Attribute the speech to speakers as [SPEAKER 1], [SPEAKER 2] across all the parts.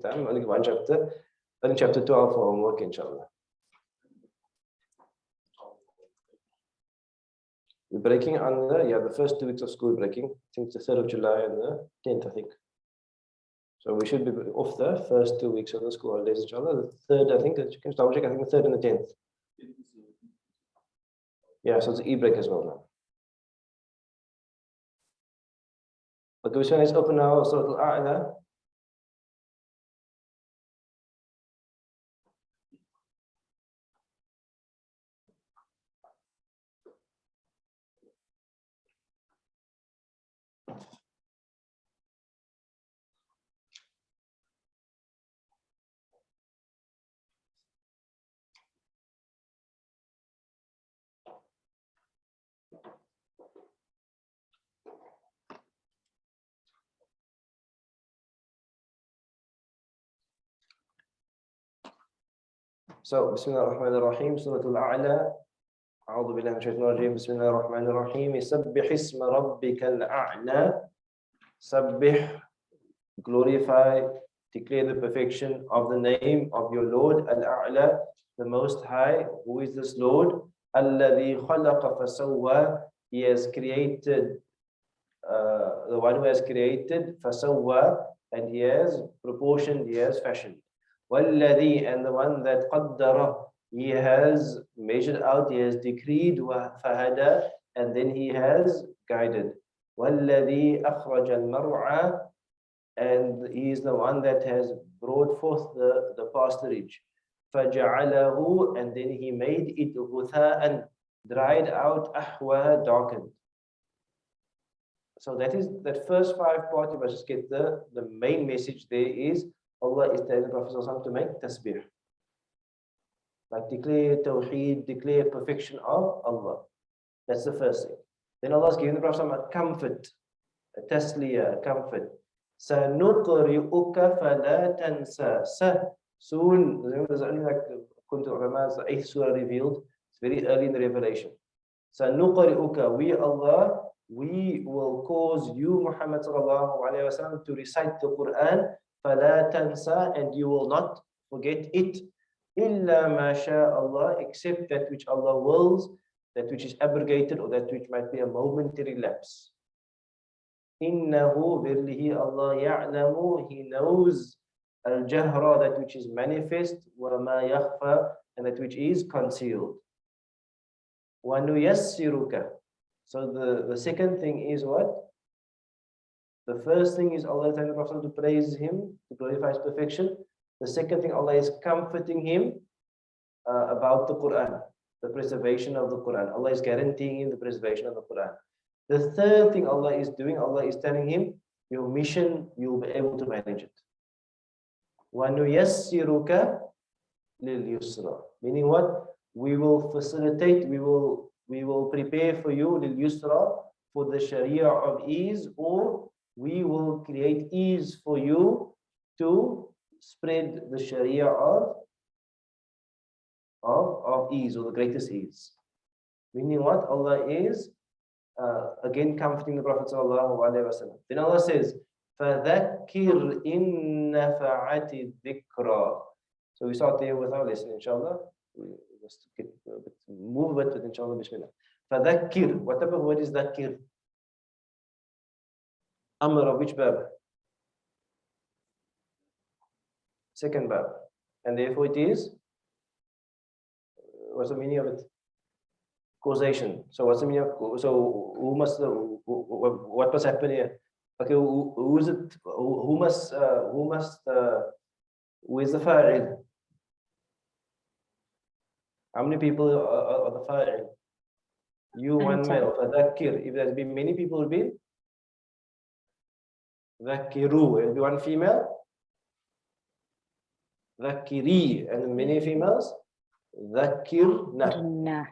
[SPEAKER 1] time. Only one chapter. Only chapter 12 for homework, inshallah. We're breaking on the first 2 weeks of school breaking. I think it's the 3rd of July and the 10th, I think. So we should be off the first 2 weeks of the school holidays, inshallah. The 3rd, I think, you can double check, I think the 3rd and the 10th. Yeah, so it's e-break as well now. Okay, so let's open now Surah Al-A'la. So, Bismillah ar-Rahman ar-Rahim, Surah Al-A'la. أعوذ بالله من الشيطان الرجيم. بسم الله الرحمن الرحيم. سبح اسم ربك الأعلى. Sabbih, glorify, declare the perfection of the name of your Lord, Al-A'la, the Most High. Who is this Lord? الذي خلق فسوى. He has created, the one who has created, فسوى, and he has proportioned, he has fashioned. وَالَّذِي, and the one that قَدَّرَ, he has measured out, he has decreed, فَهَدَى, and then he has guided. وَالَّذِي أَخْرَجَ الْمَرْعَى, and he is the one that has brought forth the pasturage. فَجَعَلَهُ, and then he made it غُثَاءً, dried out, أَحْوَى, darkened. So that first 5 parts, you must just get the main message there is, Allah is telling the Prophet to make tasbih. Like declare tawheed, declare perfection of Allah. That's the first thing. Then Allah is giving the Prophet a comfort, a tasliya, a comfort. سَنُقْرِئُكَ فَلَا تَنْسَى. Soon, there's only like the 8th surah revealed. It's very early in the revelation. سَنُقْرِئُكَ, we Allah, we will cause you, Muhammad sallallahu alayhi wa sallam, to recite the Quran. فَلَا تَنْسَى, and you will not forget it. إِلَّا مَا شَاءَ Allah, except that which Allah wills, that which is abrogated, or that which might be a momentary lapse. إِنَّهُ, verily Allah يَعْلَمُ, he knows al-jahra, that which is manifest, وَمَا يَخْفَى, and that which is concealed. وَنُيَسِّرُكَ. So the second thing is what? The first thing is Allah telling the Prophet to praise him, to glorify his perfection. The second thing, Allah is comforting him about the Quran, the preservation of the Quran. Allah is guaranteeing him the preservation of the Quran. The third thing Allah is doing, Allah is telling him, your mission, you'll be able to manage it. وَنُيَسِّرُكَ لِلْيُسْرَى. Meaning what? We will facilitate, we will prepare for you لِلْيُسْرَى, for the Sharia of ease, or we will create ease for you to spread the Sharia of ease, or the greatest ease. Meaning what? Allah is again comforting the Prophet sallallahu alaihi wasallam. Then Allah says, فَذَكِّرْ إِن نَفَعَتِ الذِّكْرَى. So we start there with our lesson, inshallah. We just move a bit with inshallah, bismillah. فَذَكِّرْ. What type of word is dhakir? Amr of which bab? Second bab. And therefore it is, what's the meaning of it? Causation. So what's the meaning of, so who must, what must happen here? Okay, who is it, who is the fa'il? How many people are the fa'il? You, one male, fadhakkir. If there's been many people, will be dhakiru. It will be one female, dhakiri, and many females, dhakirna.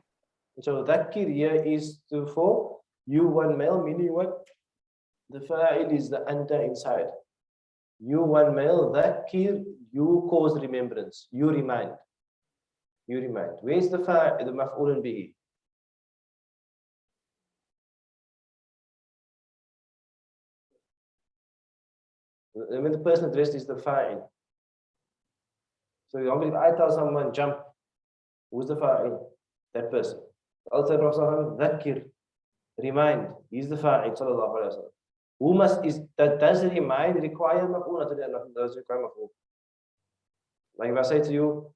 [SPEAKER 1] So dhakir here is for you, one male, meaning what? The fa'il is the anta inside. You, one male, dhakir, you cause remembrance, you remind. You remind. Where is the fa'il, the maf'ulun bihi? When the person addressed is the fa'il. So if I tell someone jump, who's the fa'il? That person. Also Prophet Dhakir, remind, he's the fa'il, sallallahu alayhi wa sallam. Who must is that does remind require maf'ul, not does require maf'ul. Like if I say to you,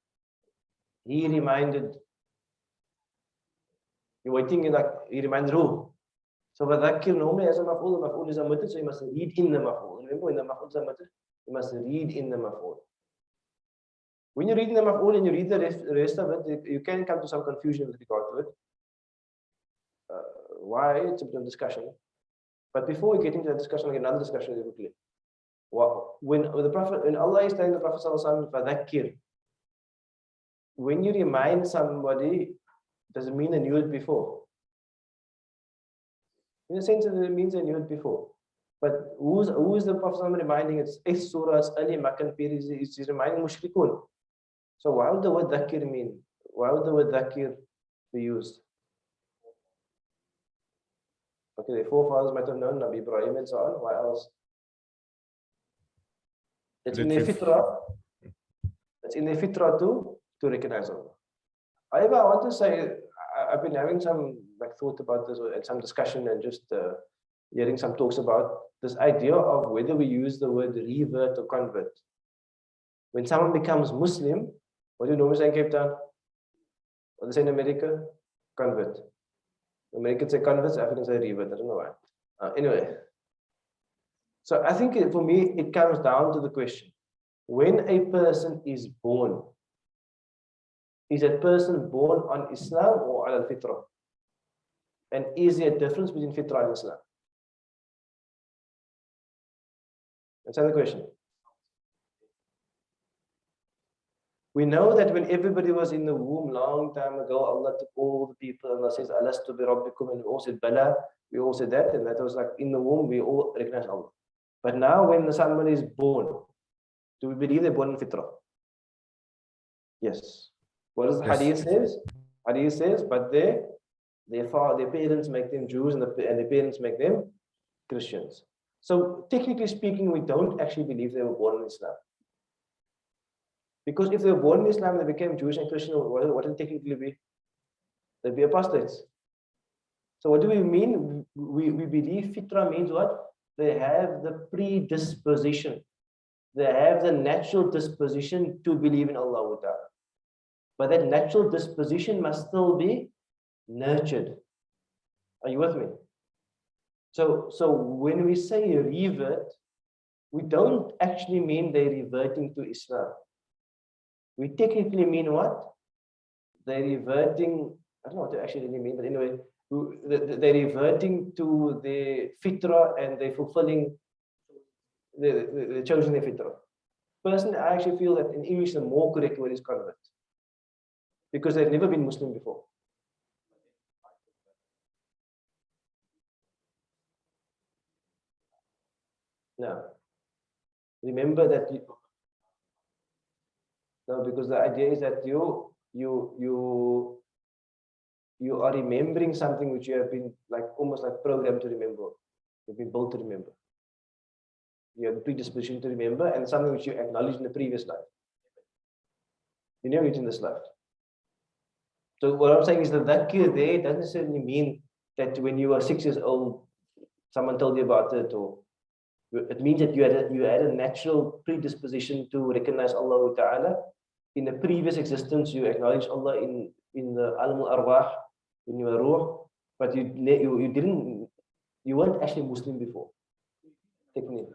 [SPEAKER 1] he reminded, you're waiting in like he reminded who? So Dhakir normally as a maf'ul, the maf'ul is omitted, so you must read in the maf'ul. Remember when the maf'ul is omitted, you must read in the maf'ul. When you read in the maf'ul and you read the rest of it, you can come to some confusion with regard to it. Why? It's a bit of discussion. But before we get into that discussion, like another discussion is clear. When Allah is telling the Prophet sallallahu alaihi wasallam, when you remind somebody, does it mean they knew it before? In a sense, it means they knew it before. But who is the Prophet reminding? It's 8th Surah, it's early Makkah period, he's reminding Mushrikun. So why would the word dhakir mean? Why would the word dhakir be used? Okay, the forefathers might have known Nabi Ibrahim and so on. Why else? It's in their fitrah. It's in their fitrah to recognize Allah. However, I want to say, I've been having some thought about this and some discussion and just hearing some talks about this idea of whether we use the word revert or convert. When someone becomes Muslim, what do you normally say in Cape Town? What do they say in America? Convert. Americans say converts, Africans say revert. I don't know why. Anyway, so I think for me, it comes down to the question. When a person is born, is that person born on Islam or al-fitrah? And is there a difference between fitrah and Islam? Answer the question. We know that when everybody was in the womb long time ago, Allah took all the people and Allah says, Alastu bi rabbikum, and we all said Bala, we all said that, and that was like in the womb, we all recognize Allah. But now when somebody is born, do we believe they're born in fitrah? Yes. What does the hadith says? Hadith says, but their parents make them Jews and their parents make them Christians. So technically speaking, we don't actually believe they were born in Islam. Because if they were born in Islam and they became Jewish and Christian, what would technically be? They'd be apostates. So what do we mean? We believe fitrah means what? They have the predisposition. They have the natural disposition to believe in Allah Ta'ala. But that natural disposition must still be nurtured. Are you with me? So when we say revert, we don't actually mean they're reverting to Islam. We technically mean what? They're reverting, I don't know what they actually really mean, but anyway, they're reverting to the fitrah and they're fulfilling, they're choosing their fitrah. Personally, I actually feel that in English, the more correct word is convert. Because they've never been Muslim before. Now, remember that because the idea is that you are remembering something which you have been almost programmed to remember. You've been built to remember. You have the predisposition to remember, and something which you acknowledged in the previous life. You never it in this life. So what I'm saying is that dhakir there doesn't necessarily mean that when you were 6 years old, someone told you about it, or it means that you had a natural predisposition to recognize Allah Ta'ala. In the previous existence, you acknowledge Allah in the alam al-arwah, in your ruh, but you weren't actually Muslim before. Technically.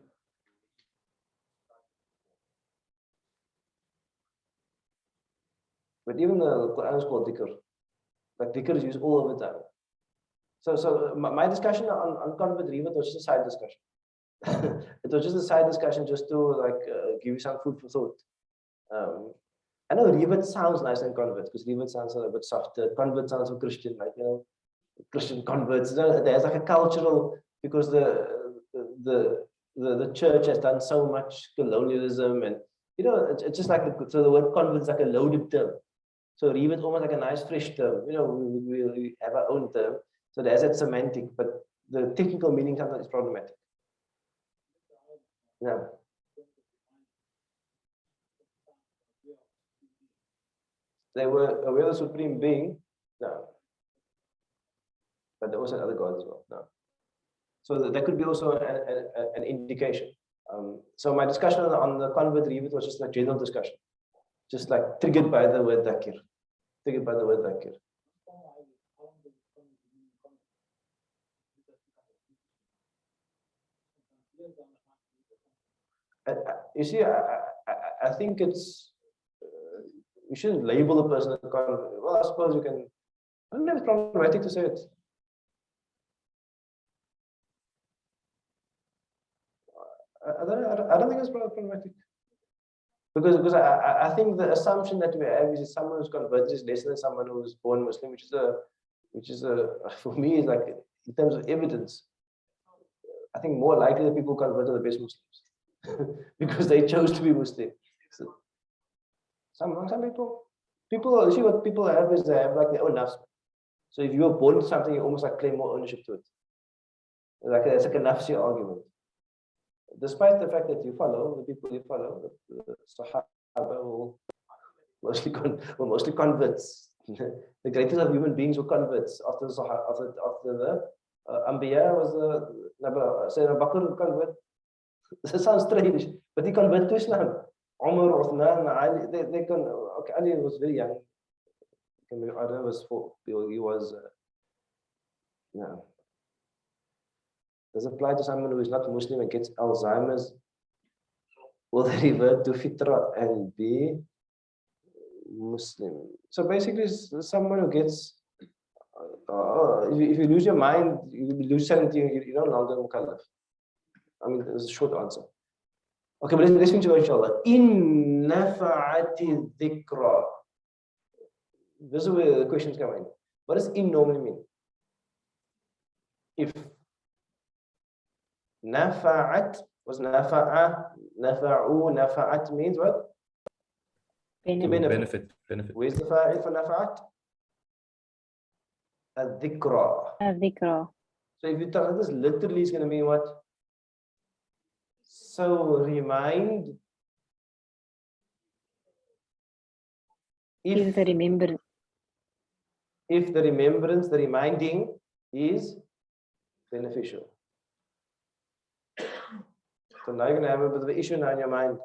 [SPEAKER 1] But even the Quran is called dhikr. Like dhikr is used all over the time. So my discussion on convert revert was just a side discussion. It was just a side discussion just to give you some food for thought. I know revert sounds nice than convert because revert sounds a bit softer. Convert sounds so Christian, Christian converts. There's like a cultural, because the church has done so much colonialism, and it's just so the word convert is like a loaded term. So revert almost like a nice fresh term. We have our own term. So there's that semantic, but the technical meaning sometimes is problematic. Yeah. they were aware of the Supreme Being. No. But they also had other gods as well. No. So that could be also an indication. So my discussion on the convert rebirth was just like general discussion, just like triggered by the word dhakir, triggered by the word dhakir. You see, I think it's you shouldn't label a person a convert. Well, I suppose you can. I don't know if it's problematic to say it. I don't think it's problematic. Because I think the assumption that we have is someone who's converted is less than someone who was born Muslim, which is a for me is like in terms of evidence, I think more likely that people convert are the best Muslims because they chose to be Muslim. So some people see what people have is they have like their own nafs. So if you were born to something, you almost like claim more ownership to it. Like it's like a nafsi argument. Despite the fact that you follow, the people you follow, the Sahaba were mostly converts. The greatest of human beings were converts. After the Anbiya was Sayyidina Bakr convert. That sounds strange, but he converted to Islam. Umar, Uthman, Ali, they can. Okay, Ali was very young. I don't know, was 4. He was no. Does it apply to someone who is not Muslim and gets Alzheimer's? Will they revert to Fitra and be Muslim? So basically, someone who gets, if you lose your mind, you lose sanity, you're no longer mukallaf. I mean, there's a short answer. Okay, but let's finish inshallah. In nafa'ati dhikra. This is where the questions come in. What does in normally mean? If nafa'at was nafa'a, nafa'u, nafa'at means what?
[SPEAKER 2] Benefit.
[SPEAKER 1] Where's the fa'il for nafa'at? Al-dhikra. So if you talk this literally is going to mean what? So remind. If the remembrance, the reminding is beneficial. So now you're going to have a bit of an issue now in your mind.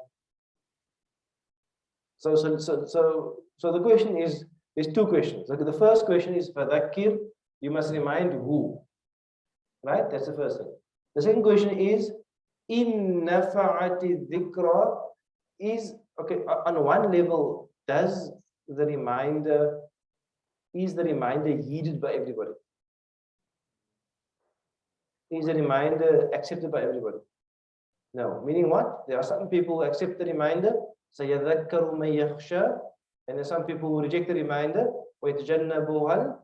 [SPEAKER 1] So the question is, there's 2 questions. Okay, the first question is fadhakkir, you must remind who. Right? That's the first thing. The second question is in nafa'ati dhikra is okay, on one level, is the reminder heeded by everybody? Is the reminder accepted by everybody? No, meaning what? There are some people who accept the reminder, sayadhakkaru man yakhsha, and there are some people who reject the reminder, وَيَتَجَنَّبُهَا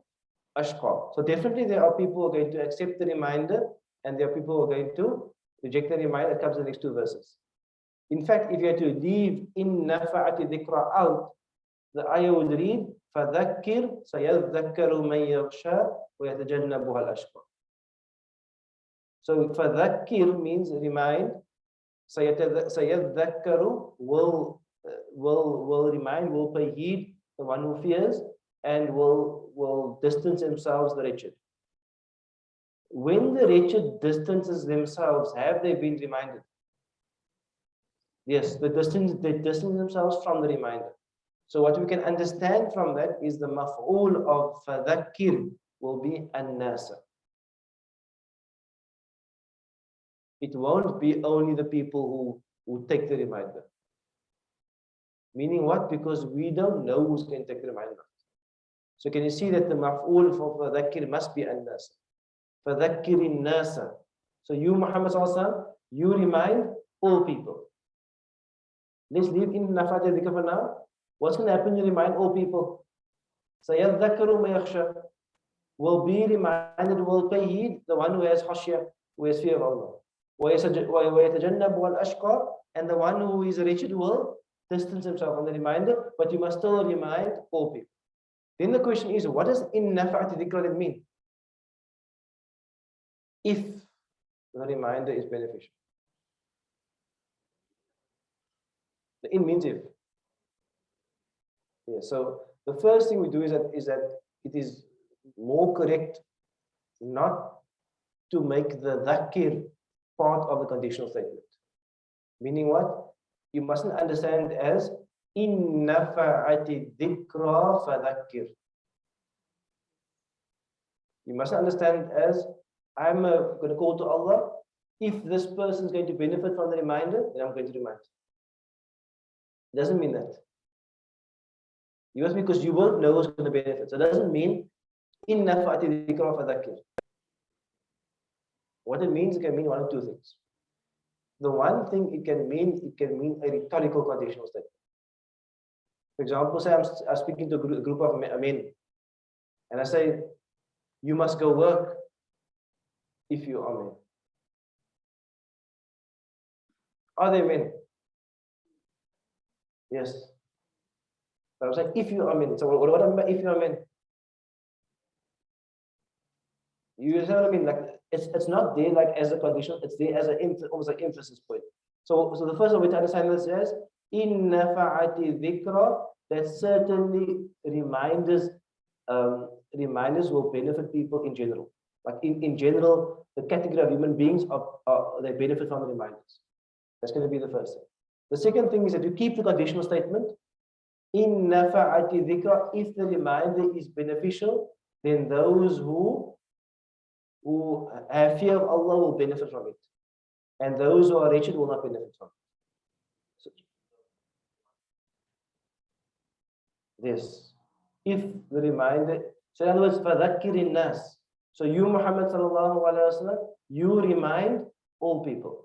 [SPEAKER 1] الْأَشْقَى. So definitely there are people who are going to accept the reminder, and there are people who are going to reject the reminder. That comes in the next 2 verses. In fact, if you had to leave in nafa'ati dhikra out, the ayah would read, فَذَكِّرْ سَيَذَّكَّرُ مَن يَخْشَى وَيَتَجَنَّبُهَا الْأَشْقَى. So فَذَكِّرْ means remind. Sayadhakkaru will remind, will pay heed, the one who fears, and will distance themselves the wretched. When the wretched distances themselves, have they been reminded? Yes, they distance themselves from the reminder. So what we can understand from that is the maf'ul of fadhakkir will be an-nasa. It won't be only the people who take the reminder. Meaning what? Because we don't know who's going to take the reminder. So can you see that the maf'ul for fadhakkir must be an-nasa. Fadhakkirin nasa. So you, Muhammad sallallahu alaihi wasallam, you remind all people. Let's leave in nafa'ati dhikr for now. What's going to happen? You remind all people. Sayadhakkaru man yakhsha will be reminded, will pay heed, the one who has khashya, who has fear of Allah. وَيَتَجَنَّبُهَا الْأَشْقَى, and the one who is wretched will distance himself from the reminder, but you must still remind all people. Then the question is, what does in nafa'ati dhikra mean? If the reminder is beneficial. The in means if. Yeah, so The first thing we do is that it is more correct not to make the dhakir part of the conditional statement. Meaning what? You mustn't understand as in nafa'ati dhikra fadhakkir. You mustn't understand as I'm going to call to Allah. If this person is going to benefit from the reminder, then I'm going to remind. It doesn't mean that. You must, because you won't know who's going to benefit. So it doesn't mean in nafa'ati dhikra fadhakkir. What it means, it can mean one of two things. The one thing it can mean a rhetorical conditional statement. For example, say I'm speaking to a group of men, and I say, you must go work if you are men. Are they men? Yes. But I'm saying if you are men. So what about if you are men? You understand what I mean? Like it's not there like as a condition, it's there as almost like emphasis point. So the first way to understand this is in nafa'ati dhikra, that certainly reminders will benefit people in general. Like in general, the category of human beings they benefit from the reminders. That's going to be the first thing. The second thing is that you keep the conditional statement in nafa'ati dhikra. If the reminder is beneficial, then those who have fear of Allah will benefit from it, and those who are wretched will not benefit from it. So, this, if the reminder, so in other words, فَذَكِّرِ النَّاسِ. So you, Muhammad sallallahu alaihi wasallam, you remind all people.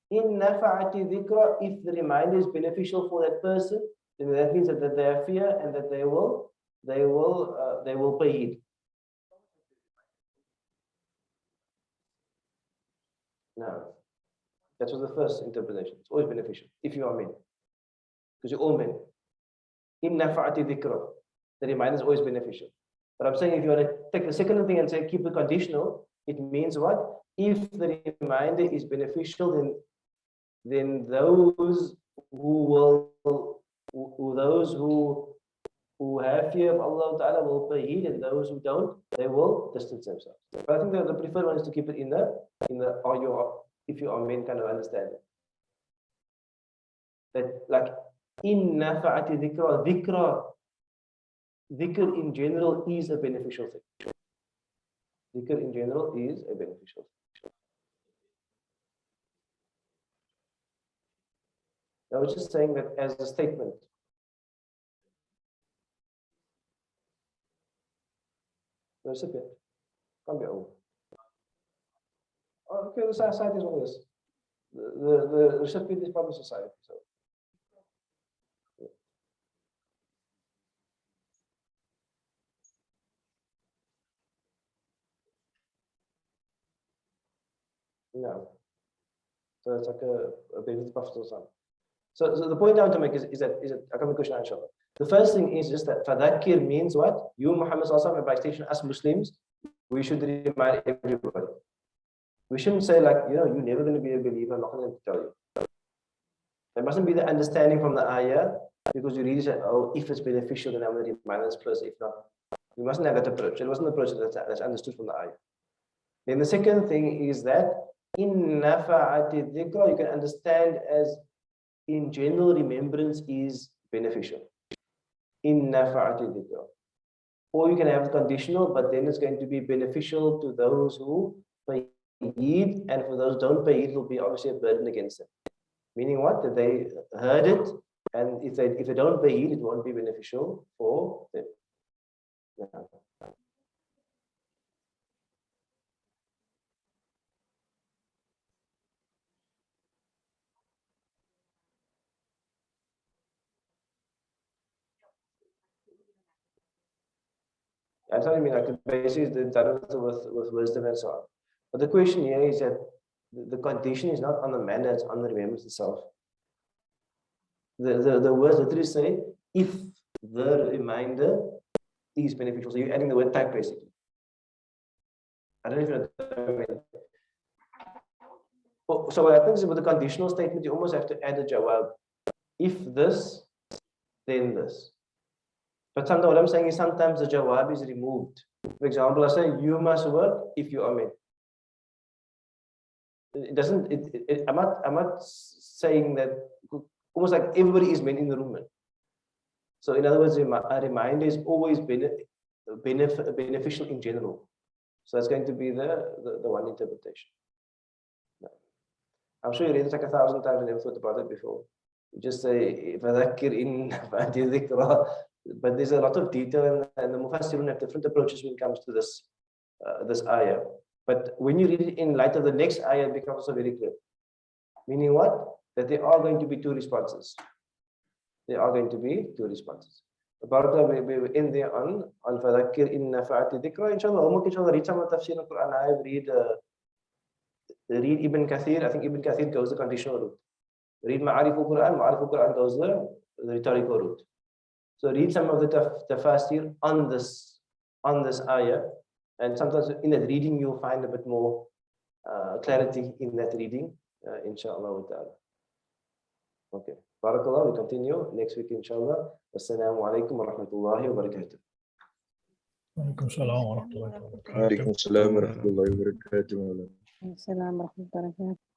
[SPEAKER 1] In nafa'ati dhikra, if the reminder is beneficial for that person, then that means that they have fear and that they will pay heed. No, that was the first interpretation. It's always beneficial if you are men, because you're all men. In nafa'ati dhikra, the reminder is always beneficial. But I'm saying if you want to take the second thing and say keep it conditional, it means what? If the reminder is beneficial, then those who have fear of Allah Ta'ala will pay heed, and those who don't, they will distance themselves. But I think that the preferred one is to keep it in the if you are men kind of understanding. That like in nafa'ati dhikra, dhikr in general is a beneficial thing. Dhikr in general is a beneficial thing. I was just saying that as a statement. The recipient can't be old. Oh, okay, the society is all this. The recipient is part of society. So. No. So it's like a baby's prophet or something. So the point I want to make is that I come to question, inshallah. The first thing is just that fadhakkir means what? You, Muhammad sallallahu alaihi wasallam, by extension, us Muslims, we should remind everybody. We shouldn't say like, you're never going to be a believer, I'm not going to tell you. There mustn't be the understanding from the ayah, because you really say, oh, if it's beneficial, then I'm going to remind this person. If not, we mustn't have that approach. It wasn't the approach that's understood from the ayah. Then the second thing is that in nafa'ati dhikra, you can understand as in general remembrance is beneficial. In nafa'ati dhikra. Or you can have conditional, but then it's going to be beneficial to those who pay heed, and for those who don't pay heed, it will be obviously a burden against them. Meaning what? That they heard it, and if they don't pay heed, it won't be beneficial for them. Yeah. That's what I mean. Like basically, the with wisdom and so on. But the question here is that the condition is not on the manner; it's on the remembrance itself. The words literally say if the reminder is beneficial. So you're adding the word type basically. I don't know if you know what I mean. So what happens is with the conditional statement, you almost have to add a jawab. If this, then this. But some what I'm saying is sometimes the jawab is removed. For example, I say you must work if you are men. It doesn't. I'm not saying that. Almost like everybody is men in the room. So in other words, a reminder is always beneficial in general. So that's going to be the one interpretation. I'm sure you read it like 1,000 times and never thought about it before. You just say, فَذَكِّرْ إِنْ نَفَعَتِ الذِّكْرَى. But there's a lot of detail, and the Mufassirun have different approaches when it comes to this this ayah. But when you read it in light of the next ayah, it becomes also very clear. Meaning what? That there are going to be two responses. There are going to be two responses. Barakallah, we end there on فَذَكِّرْ إِنْ نَفَعَتِ الذِّكْرَى. Inshallah, read some of the tafsir of Quran. I have read Ibn Kathir. I think Ibn Kathir goes the conditional route. Read Ma'arif al-Quran goes the rhetorical route. So read some of the tafsir on this ayah, and sometimes in that reading you'll find a bit more clarity in that reading, inshallah ta'ala. Okay. Barakallah, we continue next week, inshallah. Assalamu alaikum wa rahmatullahi wa barakatuh.
[SPEAKER 2] وعليكم السلام ورحمة الله وبركاته.
[SPEAKER 3] وعليكم السلام ورحمة الله وبركاته.
[SPEAKER 4] السلام ورحمة الله وبركاته.